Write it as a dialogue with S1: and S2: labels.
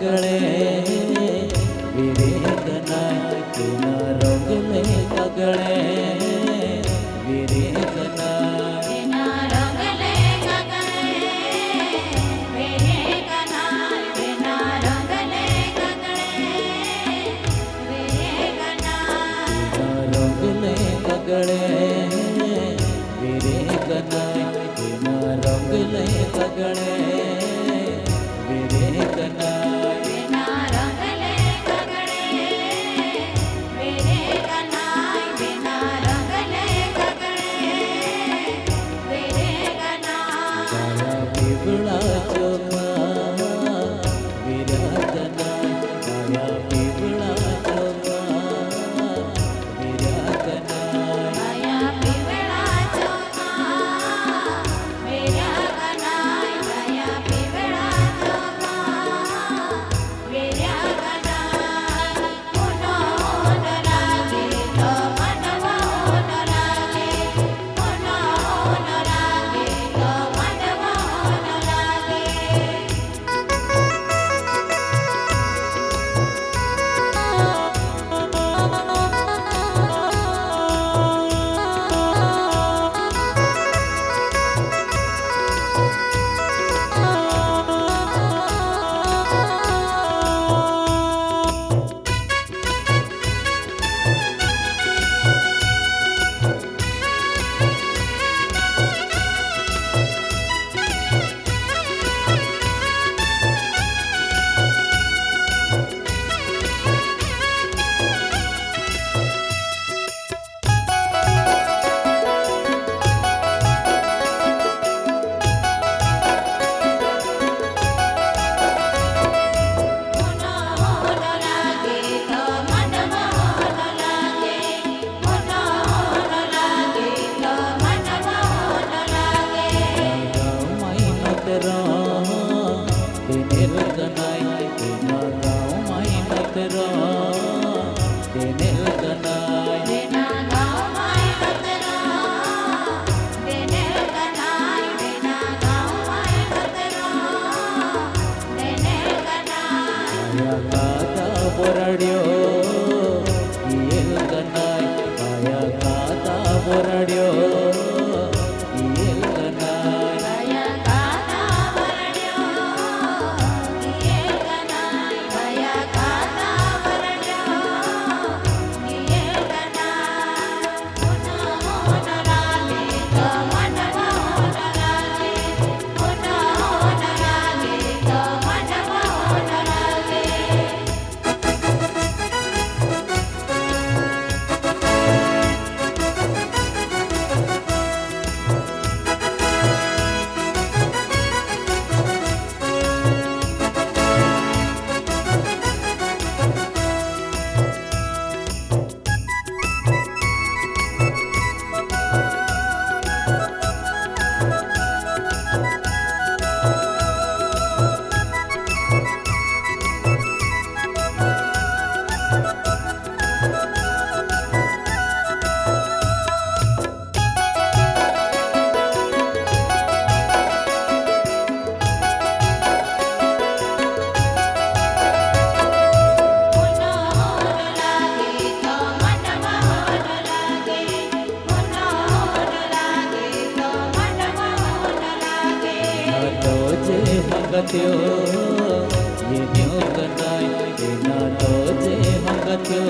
S1: कगड़े वीरे कनाय तेना रंगले कगड़े वीरे कनाय
S2: तेना रंगले कगड़े वीरे कनाय तेना रंगले कगड़े वीरे कनाय
S1: तेना रंगले कगड़े वीरे कनाय तेना रंगले कगड़े वीरे कनाय
S2: तेना रंगले कगड़े वीरे कनाय तेना रंगले कगड़े वीरे कनाय
S1: काया पीपळा चोखा वीरा कनाय काया पीपळा चोखा वीरा कनाय
S2: काया पिवळा चोखा वीरा कनाय काया पिवळा चोखा वीरा कनाय मुनो होन लागे तो मनवा होन लागे मुनो होन लागे तो मनवा होन लागे मुनो होन लागे तो मनवा होन लागे मुनो होन लागे तो मनवा होन लागे
S1: गाव माई नतरा तेनेल कनाय तेना गाव माई नतरा तेनेल कनाय
S2: तेना गाव माय नतरा तेने कनाय तेना गाव माय नतरा तेने कनाय
S1: काया कादा बोराड्यो येल कनाय काया कादा बोराड्यो येल कनाय
S2: भया कादा वरड्यो ये कनाय भया कादा वरड्यो ये कनाय मुनो होन लागे तो मनवा होन लागे मुनो होन लागे तो मनवा होन लागे मुनो होन लागे तो मनवा होन लागे मुनो होन लागे तो मनवा होन लागे
S1: नातो जे हंगत्यो ये न्यो कनाय तेना तो जे हंगत्यो